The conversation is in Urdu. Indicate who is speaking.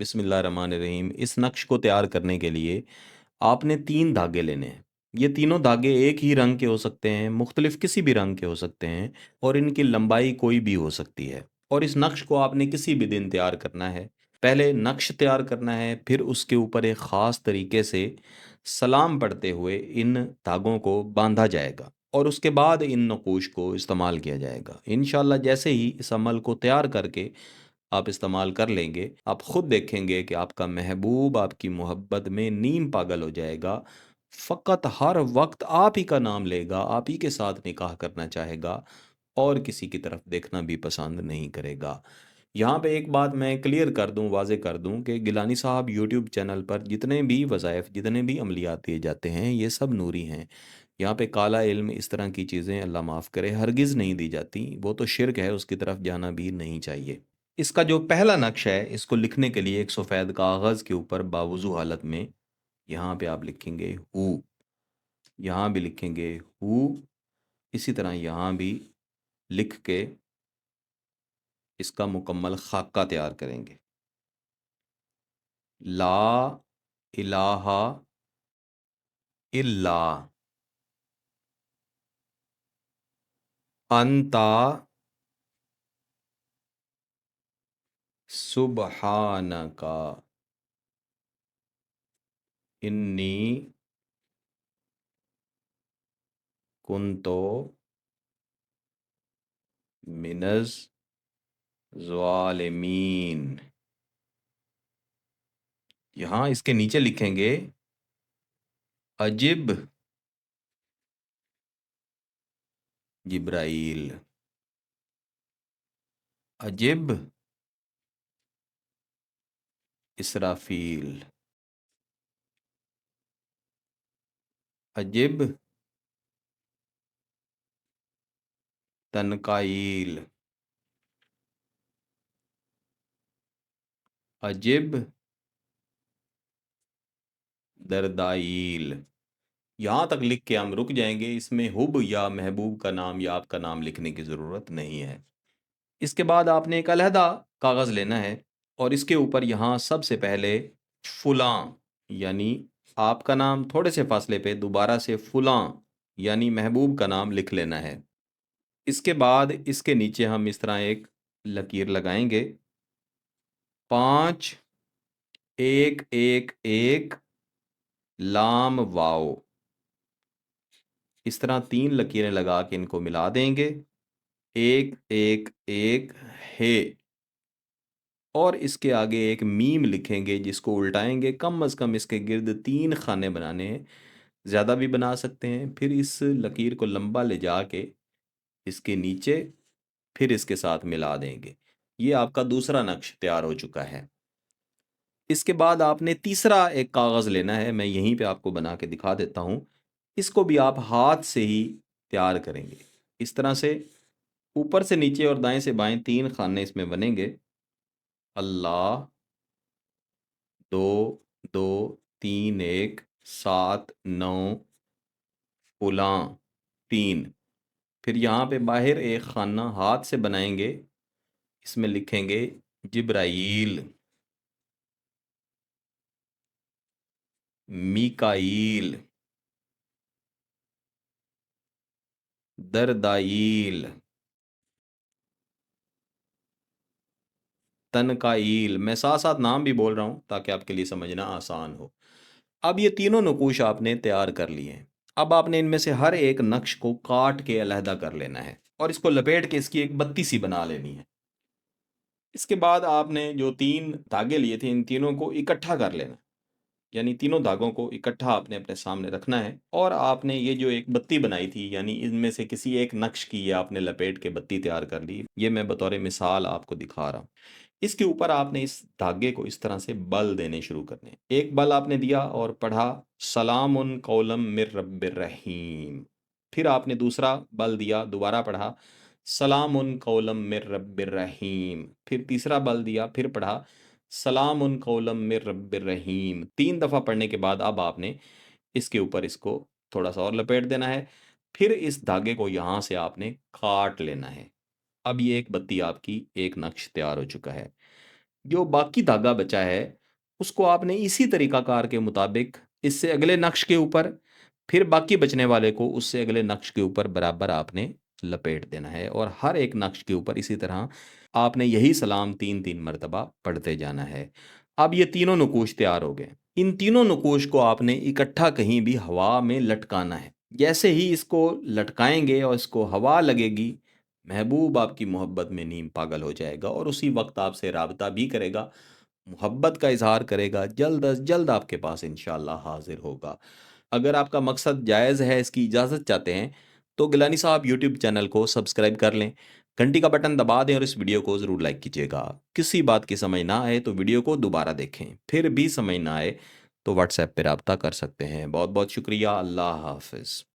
Speaker 1: بسم اللہ الرحمن الرحیم۔ اس نقش کو تیار کرنے کے لیے آپ نے 3 دھاگے لینے ہیں۔ یہ تینوں دھاگے ایک ہی رنگ کے ہو سکتے ہیں، مختلف کسی بھی رنگ کے ہو سکتے ہیں، اور ان کی لمبائی کوئی بھی ہو سکتی ہے۔ اور اس نقش کو آپ نے کسی بھی دن تیار کرنا ہے۔ پہلے نقش تیار کرنا ہے، پھر اس کے اوپر ایک خاص طریقے سے سلام پڑھتے ہوئے ان دھاگوں کو باندھا جائے گا، اور اس کے بعد ان نقوش کو استعمال کیا جائے گا۔ انشاءاللہ جیسے ہی اس عمل کو تیار کر کے آپ استعمال کر لیں گے، آپ خود دیکھیں گے کہ آپ کا محبوب آپ کی محبت میں نیم پاگل ہو جائے گا، فقط ہر وقت آپ ہی کا نام لے گا، آپ ہی کے ساتھ نکاح کرنا چاہے گا، اور کسی کی طرف دیکھنا بھی پسند نہیں کرے گا۔ یہاں پہ ایک بات میں کلیئر کر دوں، واضح کر دوں کہ گیلانی صاحب یوٹیوب چینل پر جتنے بھی وظائف، جتنے بھی عملیات دیے جاتے ہیں، یہ سب نوری ہیں۔ یہاں پہ کالا علم، اس طرح کی چیزیں اللہ معاف کرے ہرگز نہیں دی جاتی، وہ تو شرک ہے، اس کی طرف جانا بھی نہیں چاہیے۔ اس کا جو پہلا نقش ہے، اس کو لکھنے کے لیے ایک سفید کاغذ کے اوپر باوضو حالت میں یہاں پہ آپ لکھیں گے ہو، یہاں بھی لکھیں گے ہو، اسی طرح یہاں بھی لکھ کے اس کا مکمل خاکہ تیار کریں گے۔ لا الہ الا انتا سبحانکا انی کنتو من الظالمین۔ یہاں اس کے نیچے لکھیں گے عجب جبرائیل، عجب اسرافیل، عجب تنکائیل، عجب دردائیل۔ یہاں تک لکھ کے ہم رک جائیں گے، اس میں حب یا محبوب کا نام یا آپ کا نام لکھنے کی ضرورت نہیں ہے۔ اس کے بعد آپ نے ایک علیحدہ کاغذ لینا ہے، اور اس کے اوپر یہاں سب سے پہلے فلاں یعنی آپ کا نام تھوڑے سے فاصلے پہ دوبارہ سے فلاں یعنی محبوب کا نام لکھ لینا ہے۔ اس کے بعد اس کے نیچے ہم اس طرح ایک لکیر لگائیں گے، 5 1 1 1 لام واؤ، اس طرح 3 لکیریں لگا کے ان کو ملا دیں گے، 1 1 1 ہے، اور اس کے آگے ایک میم لکھیں گے جس کو الٹائیں گے، کم از کم اس کے گرد 3 خانے بنانے ہیں، زیادہ بھی بنا سکتے ہیں۔ پھر اس لکیر کو لمبا لے جا کے اس کے نیچے پھر اس کے ساتھ ملا دیں گے۔ یہ آپ کا دوسرا نقش تیار ہو چکا ہے۔ اس کے بعد آپ نے تیسرا ایک کاغذ لینا ہے، میں یہیں پہ آپ کو بنا کے دکھا دیتا ہوں۔ اس کو بھی آپ ہاتھ سے ہی تیار کریں گے، اس طرح سے اوپر سے نیچے اور دائیں سے بائیں 3 خانے اس میں بنیں گے، اللہ 2 2 3 1 7 9 فلاں 3۔ پھر یہاں پہ باہر ایک خانہ ہاتھ سے بنائیں گے، اس میں لکھیں گے جبرائیل، میکائیل، دردائیل، تنکائیل۔ میں ساتھ ساتھ نام بھی بول رہا ہوں تاکہ آپ کے لیے سمجھنا آسان ہو۔ اب یہ تینوں نقوش آپ نے تیار کر لیے ہیں۔ اب آپ نے ان میں سے ہر ایک نقش کو کاٹ کے علیحدہ کر لینا ہے، اور اس کو لپیٹ کے اس کی ایک بتی سی بنا لینی ہے۔ اس کے بعد آپ نے جو 3 دھاگے لیے تھے، ان تینوں کو اکٹھا کر لینا ہے، یعنی تینوں دھاگوں کو اکٹھا آپ نے اپنے سامنے رکھنا ہے، اور آپ نے یہ جو ایک بتی بنائی تھی، یعنی ان میں سے کسی ایک نقش کی یہ آپ نے لپیٹ کے بتی تیار کر لی۔ یہ میں بطور مثال آپ کو دکھا رہا ہوں۔ اس کے اوپر آپ نے اس دھاگے کو اس طرح سے بل دینے شروع کرنے ہیں۔ ایک بل آپ نے دیا اور پڑھا سلام قولم من رب الرحیم۔ پھر آپ نے دوسرا بل دیا، دوبارہ پڑھا سلام قولم من رب الرحیم۔ پھر تیسرا بل دیا، پھر پڑھا سلام قولم من رب الرحیم۔ 3 دفعہ پڑھنے کے بعد اب آپ نے اس کے اوپر اس کو تھوڑا سا اور لپیٹ دینا ہے۔ پھر اس دھاگے کو یہاں سے آپ نے کاٹ لینا ہے۔ اب یہ ایک بتی آپ کی ایک نقش تیار ہو چکا ہے۔ جو باقی دھاگا بچا ہے اس کو آپ نے اسی طریقہ کار کے مطابق اس سے اگلے نقش کے اوپر، پھر باقی بچنے والے کو اس سے اگلے نقش کے اوپر برابر آپ نے لپیٹ دینا ہے، اور ہر ایک نقش کے اوپر اسی طرح آپ نے یہی سلام 3 مرتبہ پڑھتے جانا ہے۔ اب یہ تینوں نقوش تیار ہو گئے، ان تینوں نقوش کو آپ نے اکٹھا کہیں بھی ہوا میں لٹکانا ہے۔ جیسے ہی اس کو لٹکائیں گے اور اس کو ہوا لگے گی، محبوب آپ کی محبت میں نیم پاگل ہو جائے گا اور اسی وقت آپ سے رابطہ بھی کرے گا، محبت کا اظہار کرے گا، جلد از جلد آپ کے پاس انشاءاللہ حاضر ہوگا۔ اگر آپ کا مقصد جائز ہے، اس کی اجازت چاہتے ہیں، تو گیلانی صاحب یوٹیوب چینل کو سبسکرائب کر لیں، گھنٹی کا بٹن دبا دیں اور اس ویڈیو کو ضرور لائک کیجیے گا۔ کسی بات کی سمجھ نہ آئے تو ویڈیو کو دوبارہ دیکھیں، پھر بھی سمجھ نہ آئے تو واٹس ایپ پہ رابطہ کر سکتے ہیں۔ بہت بہت شکریہ، اللہ حافظ۔